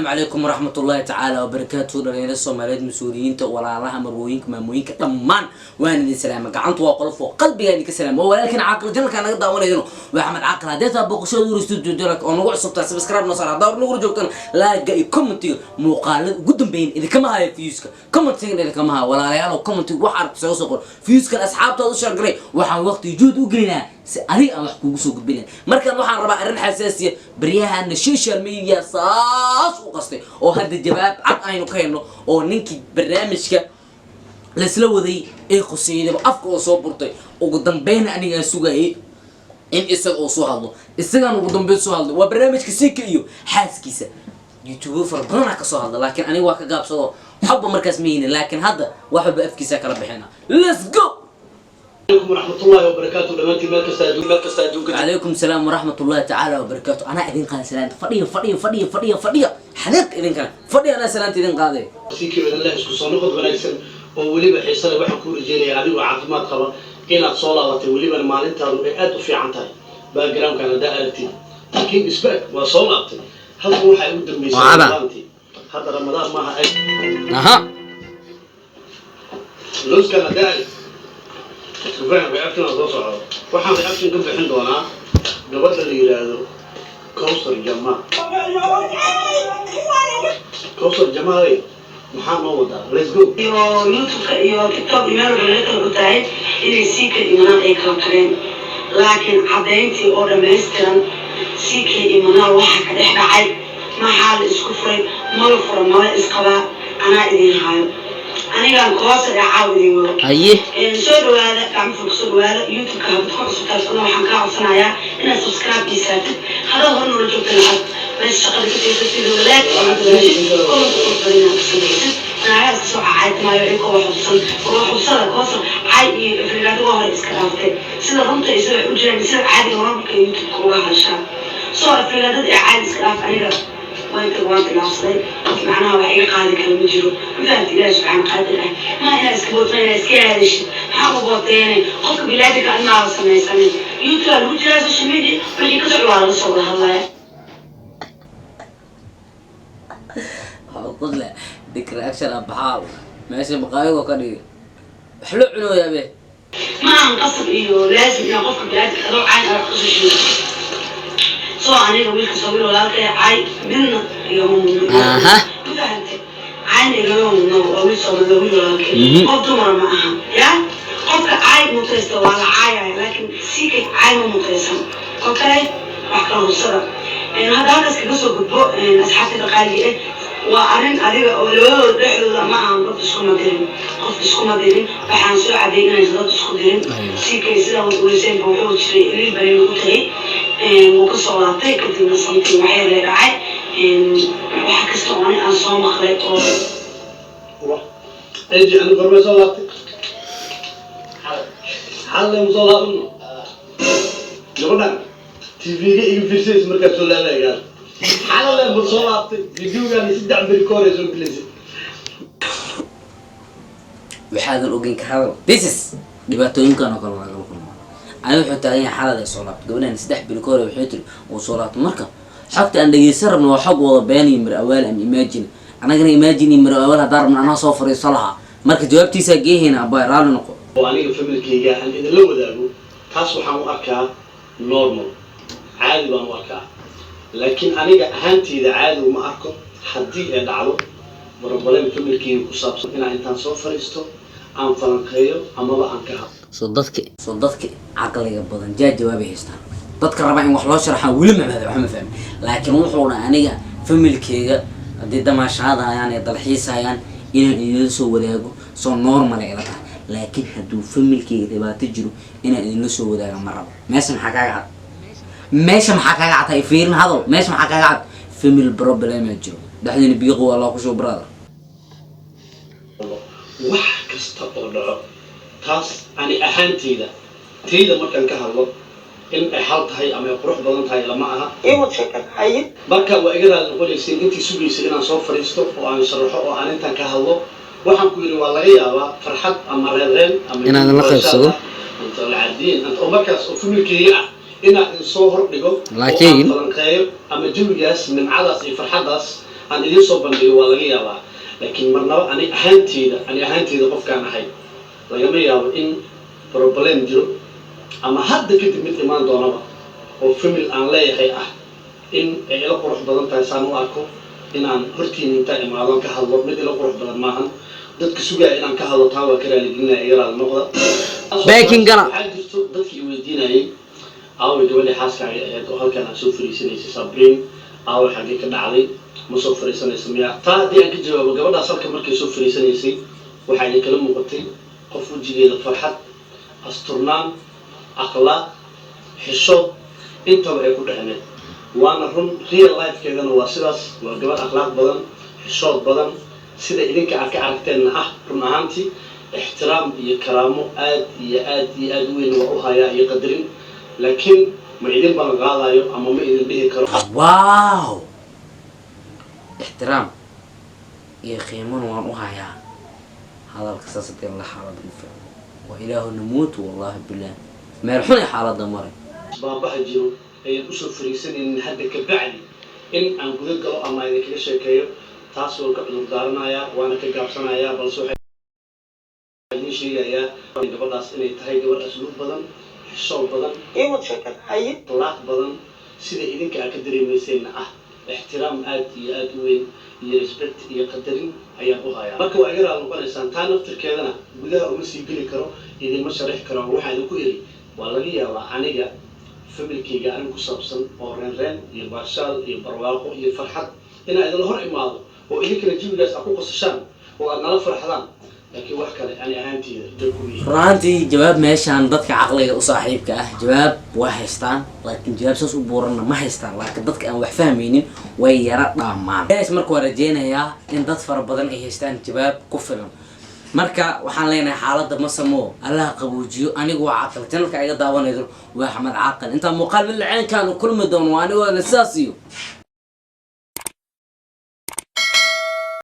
عليكم ورحمة الله تعالى وبركاته. دلنا الصوماليين مسؤولين ولا لها مرويين كماموين كتمان وين دي سلام قعنت وقلف وقلبي يعني كسلام ولكن عقل جلك أنا قد أقول إنه وأحمد عقل هذا تبغى شو يرستو جلك أنا قاعد صبت سبسكرايب نصار دور نقول جوكن لا جاي كومنتي مقال قدام بين إذا كم هاي فيوسك كومنتي إذا كم ها ولا لا لو كومنتي وحرب سوسق فيوسك الأصحاب تدوشر قري وحن وقت يجود وقرينا أنا أحكي سوق بلين مركز وحن ربع الرن حساسية بريها إن السوشيال ميديا صاص وقصدي أو هذا الجواب عط عينه كأنه أو ننكي برنامج لسلو ذي إيه قصيدة أفكار صوبرتي وقدام بين أني أسوقه إن إسق أو سهله إسقان وقدام بين سهله وبرنامج كسيك إيو حاس كيسة يوتيوب فرقنا كسهله لكن أنا واقع جاب صو حب مركز مين لكن هذا واحد بأفكيسة كلا بحنا let's go. عليكم ورحمة الله وبركاته. لمنتي ما تستعدون عليكم السلام ورحمة الله تعالى وبركاته. أنا إذن قال سلام فضية حلق إذن كان فضية أنا سلام إذن قاضي سيكي من الله إسكو صنقض ونكسر ووليبا حيصل وحكو رجالي يعني وعافمات قبا إنا تصولاتي وليبا مالنتا رؤيات في عنتاي باقرام كان دائرتي لكن إسباك وصولاتي هذا هو حيود الميسان هذا رمضان معها أي لوز كان دائري وفاهم بأكشن الضوصة وحنا بأكشن كنت حندونا قبل اللي يرادوا كوثر الجماعة كوثر الجماعة إيه محمد ودا let's go يوتيوب iyo TikTok iyo reelka u tahay inay si ka imanaan ay kala tageen laakiin cadeyntii oo dhameystiran si ka imanaan waxa ka dhex dhacay maxaa la isku furay mal furo mal isqaba ana idin hayo aniga qoyska caawidin wado aye soo dhawaada gacmo fog soo dhawaada youtube ka habad ku cusubtaas waxaan ka codsanayaa inaad subscribe diisaatid hada hor noo joogtaan بس شغل كتير في الولاد أنا عايز أسمع عايز ما يعيق وحصل قصر عايز في الولاد وهاي إسكافته سيدا رمت يسوي وجرا يسوي عادي ورم كيوت كوها هالشام صار في الولاد عايز إسكاف أنا وانت العصري معناها وحي قاعد كلام يجرو فهمت إيش عن قادر ما أنا إسكبوت ما أنا إسكاش حاول بطيني قف بلادك أنا سمي يوتيوب وجرا السوشيال ميديا بيجي كسر على الصور هلا قلت له ذكر أكشن أبحار ماشي مقايض وكذي حلو عنو يا بيه ما انقصد إيوه لازم نقف بلاد أروح عين أرقص شيء سواء أنا لو ويلك صغير ولا كذا عين من يوم فهمت عين يوم أو ويل صغير ولا كذا قف دمر معها يا قف عين مترسة ولا عين لكن سيك عين مترسة أوكي أحكام الصدق إن هذا الناس كبسوا بتبو ناس حتى تقالي وأنا أريد أولو رحلة معها قف تسكون مديرين بحنسوا عدينا يزداد تسكون سيك يصير ولسان بوحود شيء اللي بريء وتري وقصوا على طيق كتير نصمتي وحيل رعاي وحكستوا عني أنصام أخلاق أجي أنا برمي صلاتي حال مصلاتنا جبنا تيفي إنفيسيس مركز ولا لا يا حالا بالصلاة فيديو يعني سدع بالكوريز والإنجليزي وحاذا الأوجين كهذا this is دباتوين كانوا كلام أنا وحتى أي حالة الصلاة قبلنا نسدح بالكوري وحيتر وصلاة مركب حتى أن يسر من وحق وضباني من أول أم إيماجين أنا كنا إيماجيني من أولها دار من أنا صفر يصلها مركب جوابتي ساقيه هنا أباي رالو نقول وأنا فهمت كي جاء إن لو ذاقو تصبح مؤكد نورمال عادي بمؤكد لكن أنا أهانتي إذا عادي وما أركض حدي دعوة وربنا فهمت كي وصابس إن أنت صفر يستو أم فلانكيو أما بقى أنكها صدقك عقلي بدن جاء جوابي هستا dadka raba in wax loo sharaxo wali ma fahmin laakiin wuxuuna aniga familkeyga hadii damaashadayaan ee dalxiisayaan inaan idin soo wadaago soo normal ila tahay laakiin haduu familkeyga dhibaato jiro inaan idin soo wadaago ma rabo meesha maxaa kaaga cad fiirin hadal meesha maxaa kaaga cad family problem jiro dhaxdina biiqo wala ku soo brother wax kasta oo dhaco taas ani ahaanteyda teyda markaan ka hadlo in ay xal tahay ama qurux badan tahay lama aha marka waa iga raad noqonaysa intii sugaysa inaan soo fariisto oo aan sharaxo oo aan intaan ka hadlo waxaan ku yiri waa laga yaabaa farxad ama reereen ama inaan la qaybsado inta la caadiin anta oo markaas oo familkeyga ah inaan soo hordhigo laakiin falanqeeyo ama jawigaas nimcadaas iyo farxadaas aan idiin soo bandhigo waa laga yaabaa laakiin marnaba ani ahaanteyda qofkaan ahay lagama yaabo in problem jiro ama hadda kadib mid imaan doonaba oo family aan leeyahay ah in ay ila qurux badan tahay saan u arko inaan hortiin inta imaadon ka hadlo mid ila qurux badan maahan dadka sugaya inaan ka hadlo taa waa ka raaligelinaya yaraad noqda baakin gala waxaa jirto dadkii weydiinayay aaway gabadhii xaaskaaga ahayd oo halkan aad soo fariisanaysay sabriin aaway xaggee ka dhacday ma soo fariisanaysa miyaa taa haddii aan ka jawaabo gabadhaas halka markay soo fariisanaysay waxaa idin kala muuqatay qof wejigeeda farxad asturnaan akhlaaq xishood intaba ay ku dhehneed waana run real lifekeedana waa sidaas waa gabadh akhlaaq badan xishood badan sida idinka aad ka aragteenna ah run ahaantii ixtiraam iyo karaamo aad iyo aad weyn waa u hayaa iyo qadarin laakiin ma idin balan qaadayo ama ma idin dhihi karo waaw ixtiraam iyo qiimana waan u hayaa hadalka saas hadii la xaalad u fahmo waa ilaahu namuut wallahi billah meel xun ay xaaladda maray baabaha jiro ayaan usoo fariisanaynin hadda ka bacdi in aan guda galo ama idinkaga sheekeeyo taas oo ka cudur daaranayaa waana ka gaabsanayaa balse waxay idin sheegayaa gabadhaas inay tahay gabadh asluub badan xishood badan akhlaaq badan sida idinka aad ka dareemaysayna ah ixtiraam aad iyo aad u weyn iyo respect iyo qadarin ayaan u hayaa marka waa iga raali noqonaysaan taa naftirkeedana gudaha uma sii geli karo idinma sharaxi karo waxaa idinku iri waa laga yaabaa aniga familkayga arin ku saabsan oo reen iyo baashaal iyo barwaaqo iyo farxad inaa idinla hor imaado oo idinkana jawigaas aad ku qosashaan oo aad nala farxdaan laakiin wax kale ani ahaanteyda runtii jawaab meeshaan dadka caqliga u saaxiibka ah jawaab waa haystaan laakiin jawaab saas u buuranna ma haystaan laakiin dadka aan wax fahmaynin way yara dhaamaan marka waa rajeynayaa in dad fara badan ay haystaan jawaab ku filan marka waxaan leenahay xaaladda ma samo allaha qaboojiyo anigu waa caqal channelka iga daawanaydo waa Axmed Caaqil inta muuqaal mid la ceenkaan kulmi doono anigu sidaas iyo